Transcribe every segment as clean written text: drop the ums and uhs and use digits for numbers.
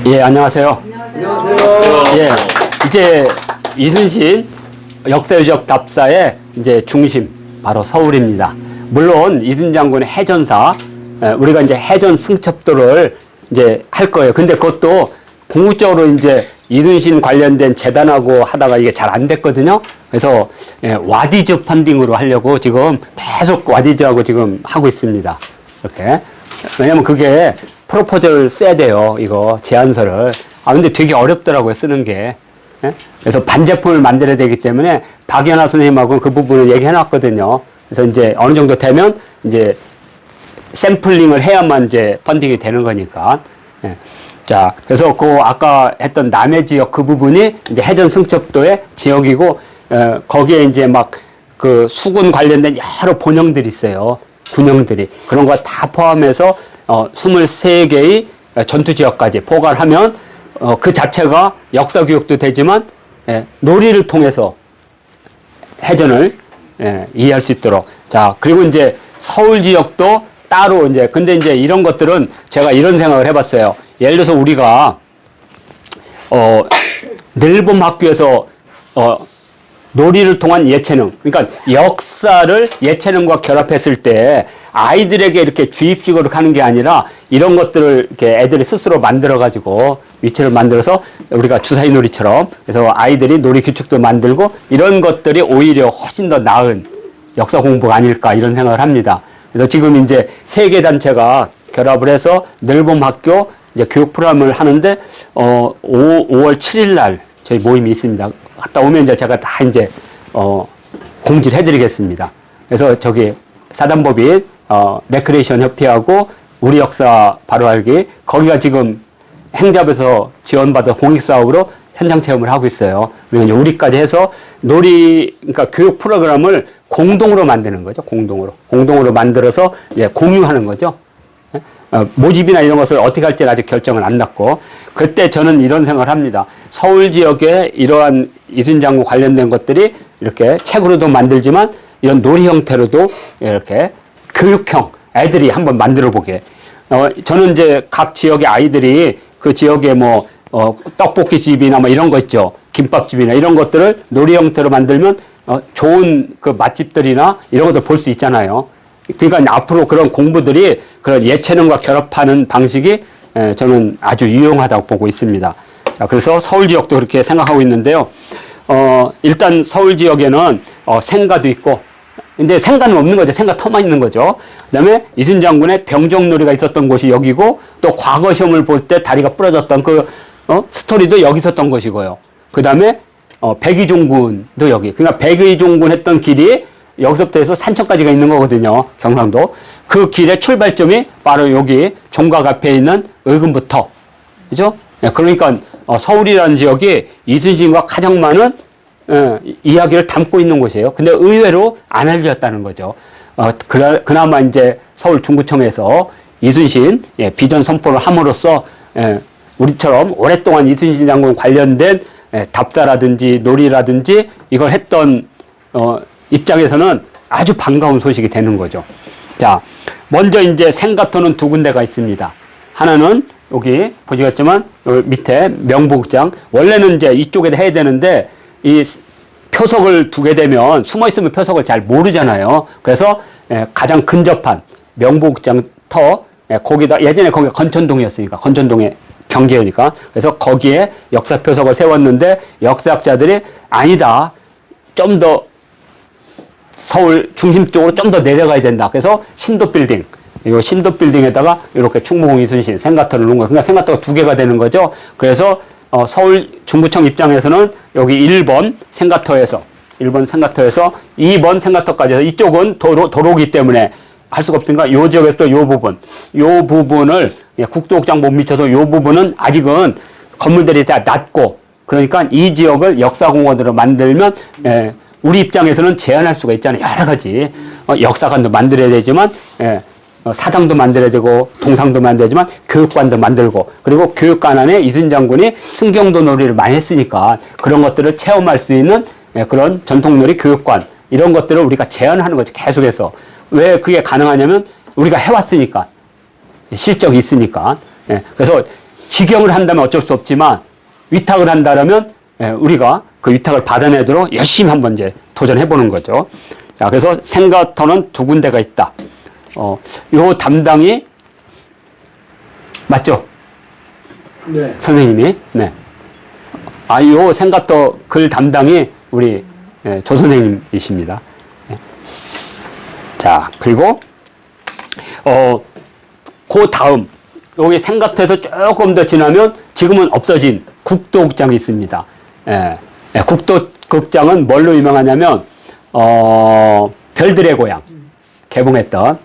예, 안녕하세요. 안녕하세요. 예, 이제 이순신 역사유적 답사의 이제 중심, 바로 서울입니다. 물론 이순신 장군의 해전사, 우리가 이제 해전 승첩도를 이제 할 거예요. 근데 그것도 궁극적으로 이제 이순신 관련된 재단하고 하다가 이게 잘 안 됐거든요. 그래서 와디즈 펀딩으로 하려고 지금 계속 와디즈하고 지금 하고 있습니다. 이렇게. 왜냐면 그게 프로포즈를 써야 돼요. 이거 제안서를. 근데 되게 어렵더라고요. 쓰는 게. 그래서 반제품을 만들어야 되기 때문에 박연아 선생님하고 그 부분을 얘기해 놨거든요. 그래서 이제 어느 정도 되면 이제 샘플링을 해야만 이제 펀딩이 되는 거니까. 자, 그래서 그 아까 했던 남해 지역 그 부분이 이제 해전 승첩도의 지역이고, 거기에 이제 막 그 수군 관련된 여러 본영들이 있어요. 군영들이. 그런 거 다 포함해서 23개의 전투 지역까지 포괄하면 그 자체가 역사 교육도 되지만 놀이를 통해서 해전을 이해할 수 있도록. 자, 그리고 이제 서울 지역도 따로 이제 근데 이제 이런 것들은 제가 이런 생각을 해봤어요. 예를 들어서 우리가 늘봄 학교에서 놀이를 통한 예체능, 그러니까 역사를 예체능과 결합했을 때 아이들에게 이렇게 주입식으로 하는 게 아니라 이런 것들을 이렇게 애들이 스스로 만들어가지고 위치를 만들어서 우리가 주사위 놀이처럼 그래서 아이들이 놀이 규칙도 만들고 이런 것들이 오히려 훨씬 더 나은 역사 공부가 아닐까 이런 생각을 합니다. 그래서 지금 이제 세 개 단체가 결합을 해서 늘봄 학교 이제 교육 프로그램을 하는데 5월 7일 날 저희 모임이 있습니다. 갔다 오면 이제 제가 다 이제 공지를 해드리겠습니다. 그래서 저기 사단법인 레크레이션 협회하고 우리 역사 바로 알기 거기가 지금 행잡에서 지원받은 공익사업으로 현장 체험을 하고 있어요. 그리고 우리까지 해서 놀이 그러니까 교육 프로그램을 공동으로 만드는 거죠. 공동으로 만들어서 이제 공유하는 거죠. 모집이나 이런 것을 어떻게 할지는 아직 결정은 안 났고 그때 저는 이런 생각을 합니다. 서울 지역에 이러한 이순신 장군 관련된 것들이 이렇게 책으로도 만들지만 이런 놀이 형태로도 이렇게 교육형 애들이 한번 만들어 보게. 저는 이제 각 지역의 아이들이 그 지역에 뭐 떡볶이집이나 뭐 이런 거 있죠. 김밥집이나 이런 것들을 놀이 형태로 만들면 좋은 그 맛집들이나 이런 것들 볼 수 있잖아요. 그러니까 앞으로 그런 공부들이 그런 예체능과 결합하는 방식이 저는 아주 유용하다고 보고 있습니다. 자, 그래서 서울 지역도 그렇게 생각하고 있는데요. 일단 서울 지역에는 생가도 있고, 근데 생가는 없는 거죠. 생가 터만 있는 거죠. 그 다음에 이순신 장군의 병정놀이가 있었던 곳이 여기고, 또 과거 시험을 볼 때 다리가 부러졌던 그 스토리도 여기 있었던 것이고요. 그 다음에 백의종군도 여기. 그러니까 백의종군 했던 길이 여기서부터 해서 산천까지가 있는 거거든요. 경상도. 그 길의 출발점이 바로 여기 종각 앞에 있는 의금부터. 그죠? 그러니까 서울이라는 지역이 이순신과 가장 많은 이야기를 담고 있는 곳이에요. 근데 의외로 안 알려졌다는 거죠. 그나마 이제 서울 중구청에서 이순신 비전 선포를 함으로써 우리처럼 오랫동안 이순신 장군 관련된 답사라든지 놀이라든지 이걸 했던 입장에서는 아주 반가운 소식이 되는 거죠. 자, 먼저 이제 생가터는 두 군데가 있습니다. 하나는 여기 보시겠지만 여기 밑에 명보극장. 원래는 이제 이쪽에다 해야 되는데 이 표석을 두게 되면 숨어 있으면 표석을 잘 모르잖아요. 그래서 가장 근접한 명보극장 터 거기다 예전에 거기가 건천동이었으니까 건천동의 경계니까 그래서 거기에 역사 표석을 세웠는데 역사학자들이 아니다. 좀 더 서울 중심 쪽으로 좀 더 내려가야 된다. 그래서 신도 빌딩, 이 신도 빌딩에다가 이렇게 충무공 이순신 생가터를 놓은 거예요. 그러니까 생가터가 두 개가 되는 거죠. 그래서 서울 중구청 입장에서는 여기 1번 생가터에서 2번 생가터까지 해서 이쪽은 도로기 때문에 할 수가 없으니까 이 지역에서 또 이 부분을 국도극장 못 미쳐서 이 부분은 아직은 건물들이 다 낮고 그러니까 이 지역을 역사공원으로 만들면 우리 입장에서는 제한할 수가 있잖아요. 여러 가지. 역사관도 만들어야 되지만, 사당도 만들어야 되고, 동상도 만들어야 되지만, 교육관도 만들고, 그리고 교육관 안에 이순신 장군이 승경도 놀이를 많이 했으니까, 그런 것들을 체험할 수 있는 그런 전통놀이 교육관, 이런 것들을 우리가 제한하는 거죠. 계속해서. 왜 그게 가능하냐면, 우리가 해왔으니까. 실적이 있으니까. 그래서 직영을 한다면 어쩔 수 없지만 위탁을 한다면 우리가 그 위탁을 받아내도록 열심히 한번 이제 도전해 보는 거죠. 자, 그래서 생가터는 두 군데가 있다. 요 담당이 맞죠? 네. 선생님이. 네. 요 생가터 글 담당이 우리 조 선생님이십니다. 자, 그리고 그 다음 여기 생가터에서 조금 더 지나면 지금은 없어진 국도극장이 있습니다. 국도극장은 뭘로 유명하냐면 별들의 고향 개봉했던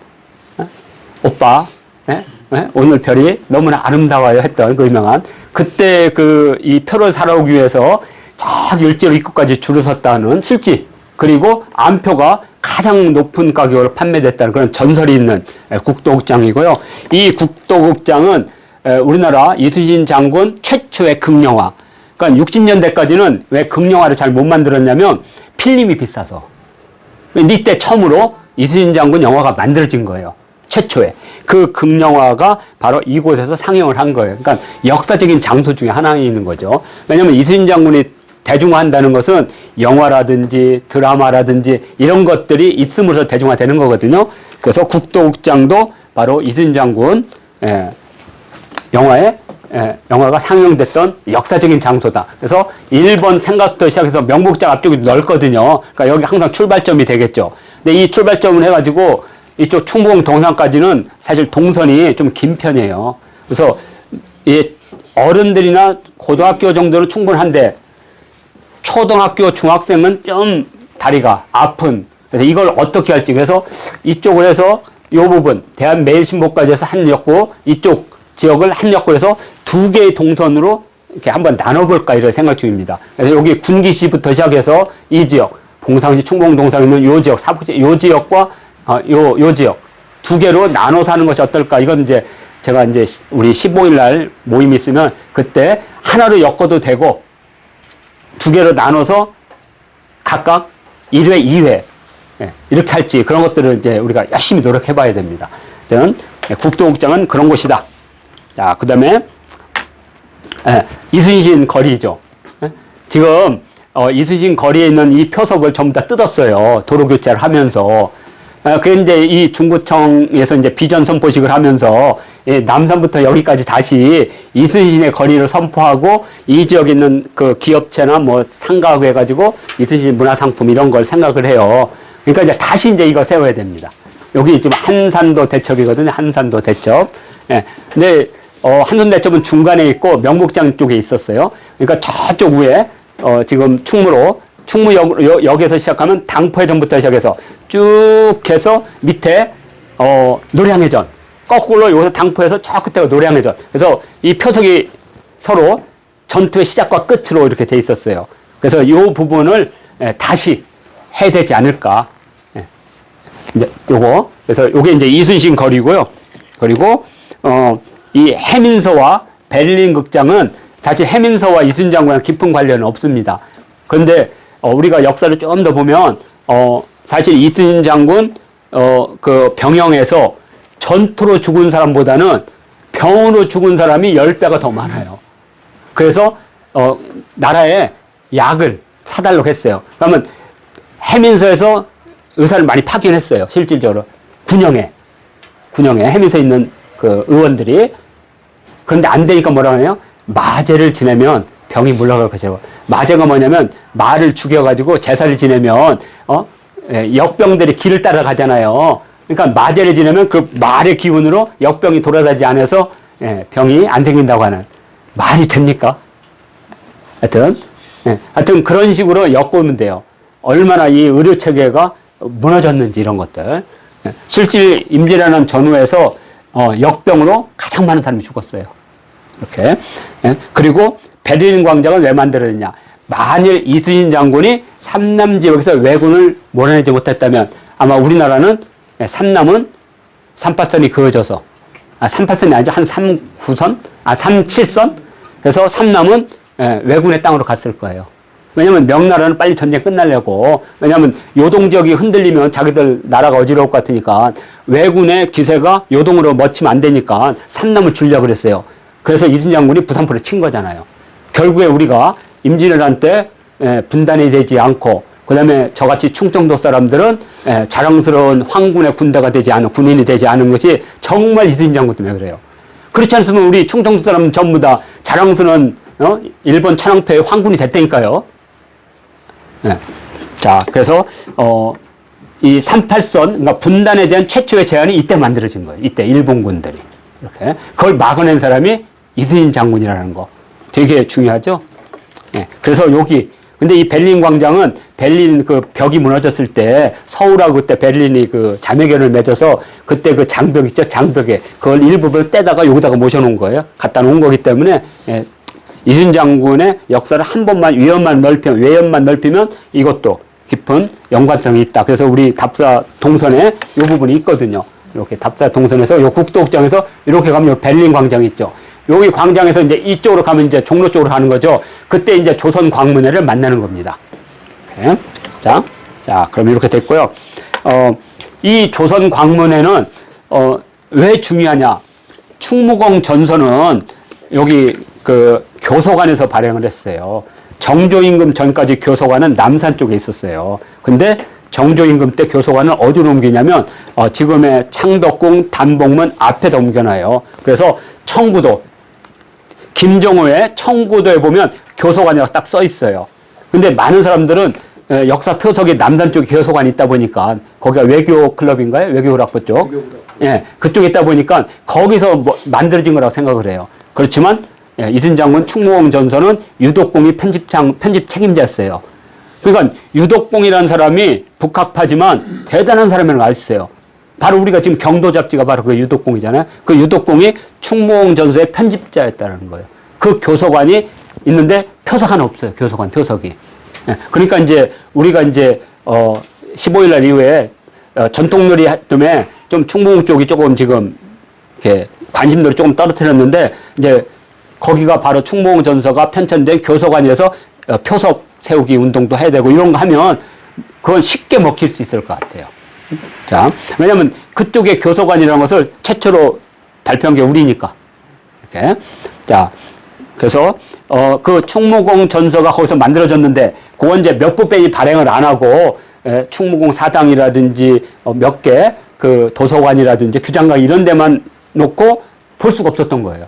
오빠 오늘 별이 너무나 아름다워요 했던 그 유명한 그때 이 표를 사러 오기 위해서 저 일제로 입구까지 줄을 섰다는 실지 그리고 암표가 가장 높은 가격으로 판매됐다는 그런 전설이 있는 국도극장이고요. 이 국도극장은 우리나라 이순신 장군 최초의 극영화. 그러니까 60년대까지는 왜 극영화를 잘 못 만들었냐면 필름이 비싸서. 이때 처음으로 이순신 장군 영화가 만들어진 거예요. 최초에. 그 극영화가 바로 이곳에서 상영을 한 거예요. 그러니까 역사적인 장소 중에 하나에 있는 거죠. 왜냐하면 이순신 장군이 대중화한다는 것은 영화라든지 드라마라든지 이런 것들이 있음으로써 대중화되는 거거든요. 그래서 국도극장도 바로 이순신 장군 영화가 상영됐던 역사적인 장소다. 그래서 1번 생각부터 시작해서 명복장 앞쪽이 넓거든요. 그러니까 여기 항상 출발점이 되겠죠. 근데 이 출발점을 해가지고 이쪽 충북 동산까지는 사실 동선이 좀 긴 편이에요. 그래서 이 어른들이나 고등학교 정도는 충분한데 초등학교, 중학생은 좀 다리가 아픈. 그래서 이걸 어떻게 할지. 그래서 이쪽으로 해서 이 부분, 대한매일신보까지 해서 한 역구, 이쪽 지역을 한 역구로 해서 두 개의 동선으로 이렇게 한번 나눠볼까 이런 생각 중입니다. 그래서 여기 군기시부터 시작해서 이 지역, 봉상시, 충북 동산에 있는 요 지역, 요 지역과 요 지역 두 개로 나눠서 하는 것이 어떨까. 이건 이제 제가 이제 우리 15일 날 모임이 있으면 그때 하나로 엮어도 되고 두 개로 나눠서 각각 1회, 2회 이렇게 할지 그런 것들을 이제 우리가 열심히 노력해 봐야 됩니다. 저는 국도극장은 그런 곳이다. 자, 그 다음에 이순신 거리죠. 지금 이순신 거리에 있는 이 표석을 전부 다 뜯었어요. 도로 교체를 하면서. 그 이제 이 중구청에서 이제 비전 선포식을 하면서 남산부터 여기까지 다시 이순신의 거리를 선포하고 이 지역에 있는 그 기업체나 뭐 상가하고 해가지고 이순신 문화상품 이런 걸 생각을 해요. 그러니까 이제 다시 이제 이거 세워야 됩니다. 여기 지금 한산도 대첩이거든요. 한산도 대첩. 근데 한산 대첩은 중간에 있고 명복장 쪽에 있었어요. 그러니까 저쪽 위에 지금 충무역에서 시작하면 당포해전부터 시작해서 쭉 해서 밑에 노량해전 거꾸로 여기서 당포해서 저 끝에가 노량해전. 그래서 이 표석이 서로 전투의 시작과 끝으로 이렇게 돼 있었어요. 그래서 이 부분을 다시 해야 되지 않을까. 이제 요거 그래서 요게 이제 이순신 거리고요. 그리고 이 해민서와 베를린 극장은 사실 해민서와 이순신 장군이랑 깊은 관련은 없습니다. 그런데 우리가 역사를 좀 더 보면 사실 이순신 장군 그 병영에서 전투로 죽은 사람보다는 병으로 죽은 사람이 10배가 더 많아요. 그래서 나라에 약을 사달라고 했어요. 그러면 해민서에서 의사를 많이 파견했어요. 실질적으로 군영에 해민서에 있는 그 의원들이. 그런데 안 되니까 뭐라고 하냐면 마제를 지내면 병이 물러갈 것이라고. 마제가 뭐냐면 말을 죽여가지고 제사를 지내면 역병들이 길을 따라가잖아요. 그러니까 마제를 지내면 그 말의 기운으로 역병이 돌아다니지 않아서 병이 안 생긴다고 하는. 말이 됩니까? 하여튼 그런 식으로 엮으면 돼요. 얼마나 이 의료체계가 무너졌는지 이런 것들. 실질 임진왜란 전후에서 역병으로 가장 많은 사람이 죽었어요. 이렇게. 그리고 베를린 광장은 왜 만들어졌냐? 만일 이순신 장군이 삼남 지역에서 왜군을 몰아내지 못했다면 아마 우리나라는 삼남은 38선이 그어져서 38선이 아니죠. 한 39선? 37선? 그래서 삼남은 왜군의 땅으로 갔을 거예요. 왜냐면 명나라는 빨리 전쟁 끝나려고. 왜냐면 요동 지역이 흔들리면 자기들 나라가 어지러울 것 같으니까 왜군의 기세가 요동으로 멎치면 안 되니까 삼남을 주려고 그랬어요. 그래서 이순 장군이 부산포를 친 거잖아요. 결국에 우리가 임진왜란 때 분단이 되지 않고 그다음에 저같이 충청도 사람들은 자랑스러운 황군의 군대가 되지 않은 군인이 되지 않은 것이 정말 이순신 장군 때문에 그래요. 그렇지 않으면 우리 충청도 사람은 전부 다 자랑스러운 일본 천황폐의 황군이 됐다니까요. 자, 그래서 이 38선, 그러니까 분단에 대한 최초의 제안이 이때 만들어진 거예요. 이때 일본군들이 이렇게 그걸 막아낸 사람이 이순신 장군이라는 거 되게 중요하죠. 그래서 여기 근데 이 베를린 광장은 베를린 그 벽이 무너졌을 때 서울하고 그때 베를린이 그 자매결을 맺어서 그때 그 장벽 있죠, 장벽에 그걸 일부분을 떼다가 여기다가 모셔놓은 거예요. 갖다 놓은 거기 때문에 이순신 장군의 역사를 한 번만 외연만 넓히면 이것도 깊은 연관성이 있다. 그래서 우리 답사 동선에 이 부분이 있거든요. 이렇게 답사 동선에서 요 국도극장에서 이렇게 가면 요 베를린 광장 있죠. 여기 광장에서 이제 이쪽으로 가면 이제 종로 쪽으로 가는 거죠. 그때 이제 조선 광문회를 만나는 겁니다. 이렇게. 자, 그럼 이렇게 됐고요. 이 조선 광문회는 왜 중요하냐? 충무공 전선은 여기 그 교서관에서 발행을 했어요. 정조임금 전까지 교서관은 남산 쪽에 있었어요. 근데 정조임금 때 교서관을 어디로 옮기냐면 지금의 창덕궁 단복문 앞에다 옮겨놔요. 그래서 청구도 김정호의 청구도에 보면 교서관이라고 딱 써 있어요. 근데 많은 사람들은 역사 표석에 남산 쪽에 교서관이 있다 보니까 거기가 외교 클럽인가요? 외교학부 쪽. 그쪽에 있다 보니까 거기서 만들어진 거라고 생각을 해요. 그렇지만 이순신 장군 충무공 전선은 유독공이 편집 책임자였어요. 그러니까 유독공이라는 사람이 북학파지만 대단한 사람이라는 걸 아셨어요. 바로 우리가 지금 경도 잡지가 바로 그 유독공이잖아요. 그 유독공이 충무공 전서의 편집자였다는 거예요. 그 교서관이 있는데 표석 하나 없어요. 교서관 표석이. 그러니까 이제 우리가 이제 15일 날 이후에 전통놀이 때문에 좀 충무공 쪽이 조금 지금 이렇게 관심도를 조금 떨어뜨렸는데 이제 거기가 바로 충무공 전서가 편찬된 교서관이어서 표석 세우기 운동도 해야 되고 이런 거 하면 그건 쉽게 먹힐 수 있을 것 같아요. 자, 왜냐면 그쪽에 교서관이라는 것을 최초로 발표한 게 우리니까. 이렇게. 자, 그래서, 그 충무공 전서가 거기서 만들어졌는데, 그건 이제 몇 부편이 발행을 안 하고, 충무공 사당이라든지, 몇 개, 그 도서관이라든지 규장각 이런 데만 놓고 볼 수가 없었던 거예요.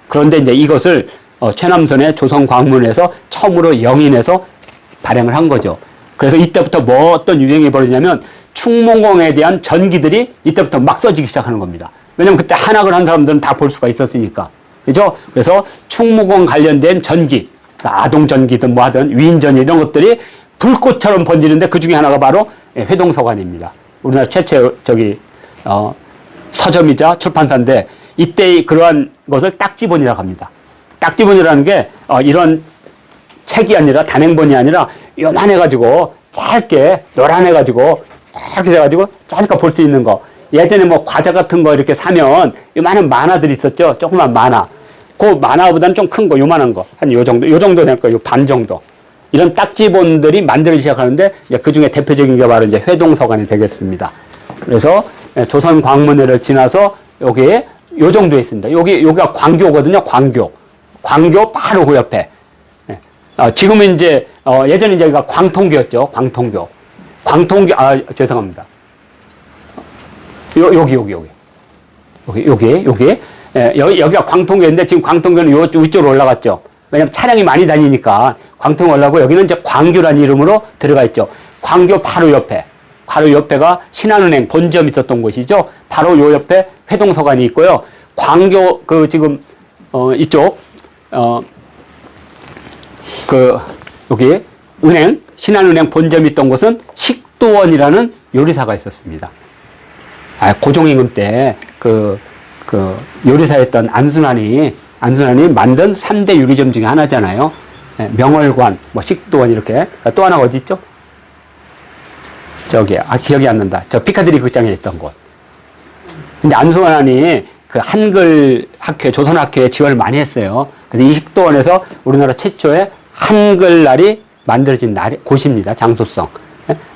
그런데 이제 이것을, 최남선의 조선광문에서 처음으로 영인해서 발행을 한 거죠. 그래서 이때부터 뭐 어떤 유행이 벌어지냐면, 충무공에 대한 전기들이 이때부터 막 써지기 시작하는 겁니다. 왜냐면 그때 한학을 한 사람들은 다 볼 수가 있었으니까. 그죠? 그래서 충무공 관련된 전기, 그러니까 아동전기든 뭐 하든 위인전 이런 것들이 불꽃처럼 번지는데 그 중에 하나가 바로 회동서관입니다. 우리나라 최초의 서점이자 출판사인데 이때 그러한 것을 딱지본이라고 합니다. 딱지본이라는 게 이런 책이 아니라 단행본이 아니라 요만해가지고 짧게 노란해가지고 이렇게 돼가지고 짧게 볼 수 있는 거. 예전에 뭐 과자 같은 거 이렇게 사면 요만한 만화들이 있었죠. 조그만 만화. 그 만화보다는 좀 큰 거, 요만한 거. 한 요 정도 될 거예요. 반 정도. 이런 딱지본들이 만들기 시작하는데 이제 그 중에 대표적인 게 바로 이제 회동서관이 되겠습니다. 그래서 조선 광문회를 지나서 여기에 요 정도에 있습니다. 여기가 광교거든요. 광교 바로 그 옆에. 지금은 이제 예전에 이제 여기가 광통교였죠. 광통교. 죄송합니다. 여기가 광통교인데 지금 광통교는 이쪽으로 올라갔죠. 왜냐면 차량이 많이 다니니까 광통에 올라가고 여기는 이제 광교라는 이름으로 들어가 있죠. 광교 바로 옆에가 신한은행 본점이 있었던 곳이죠. 바로 요 옆에 회동서관이 있고요. 광교 지금 이쪽 여기 은행 신한은행 본점이 있던 곳은 식도원이라는 요리사가 있었습니다. 고종임금 때 그 요리사였던 안순환이 만든 3대 요리점 중에 하나잖아요. 명월관, 뭐 식도원 이렇게. 또 하나가 어디 있죠? 기억이 안 난다. 저 피카디리 극장에 있던 곳. 근데 안순환이 그 한글 학회, 조선 학회에 지원을 많이 했어요. 그래서 이 식도원에서 우리나라 최초의 한글날이 만들어진 곳입니다. 장소성.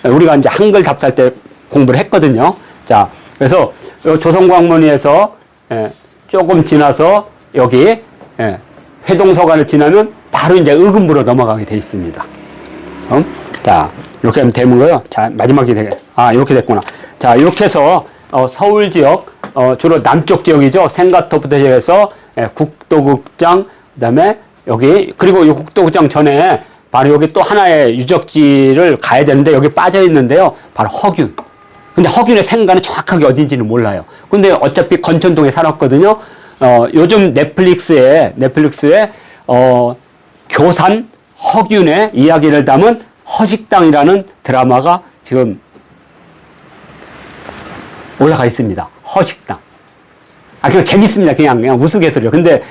우리가 이제 한글 답사할 때 공부를 했거든요. 자, 그래서 조선광문위에서 조금 지나서 여기 예, 회동서관을 지나면 바로 이제 의금부로 넘어가게 돼 있습니다. 자, 이렇게 하면 되는 거예요. 자, 마지막이 되게, 이렇게 됐구나. 자, 이렇게 해서, 서울 지역, 주로 남쪽 지역이죠. 생가터부터 시작해서, 국도극장, 그 다음에 여기, 그리고 이 국도극장 전에 바로 여기 또 하나의 유적지를 가야 되는데 여기 빠져 있는데요. 바로 허균. 근데 허균의 생가는 정확하게 어딘지는 몰라요. 근데 어차피 건천동에 살았거든요. 요즘 넷플릭스에, 교산 허균의 이야기를 담은 허식당이라는 드라마가 지금 올라가 있습니다. 허식당. 그냥 재밌습니다. 그냥 우스갯소리요. 근데,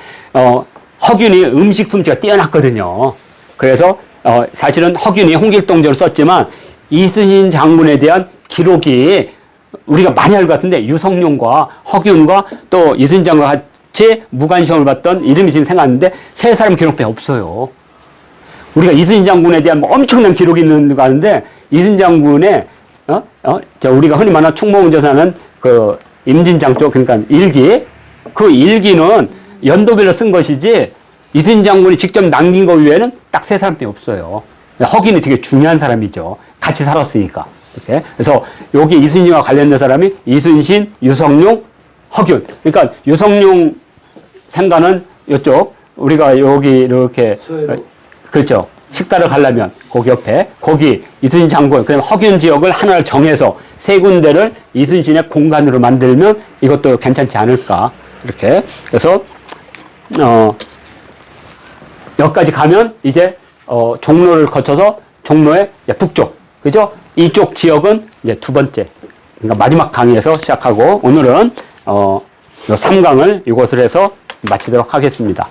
허균이 음식 솜씨가 뛰어났거든요. 그래서, 사실은 허균이 홍길동전을 썼지만 이순신 장군에 대한 기록이 우리가 많이 알고 같은데 유성룡과 허균과 또 이순신 장군과 같이 무관시험을 받던 이름이 지금 생각나는데 세 사람 기록밖에 없어요. 우리가 이순신 장군에 대한 엄청난 기록이 있는 거 아는데 이순신 장군의 우리가 흔히 말하는 충무공전에서 하는 그 임진장 쪽 그러니까 일기 그 일기는 연도별로 쓴 것이지 이순신 장군이 직접 남긴 거 외에는 딱 세 사람밖에 없어요. 허균이 되게 중요한 사람이죠. 같이 살았으니까. 이렇게. 그래서 여기 이순신과 관련된 사람이 이순신, 유성룡, 허균. 그러니까 유성룡 생가는 이쪽 우리가 여기 이렇게 그렇죠. 식사를 가려면 거기 옆에 거기 이순신 장군 그냥 허균 지역을 하나를 정해서 세 군데를 이순신의 공간으로 만들면 이것도 괜찮지 않을까 이렇게 그래서 여기까지 가면 이제 종로를 거쳐서 종로의 북쪽 그죠? 이쪽 지역은 이제 두 번째 그러니까 마지막 강의에서 시작하고 오늘은 3강을 이곳을 해서 마치도록 하겠습니다.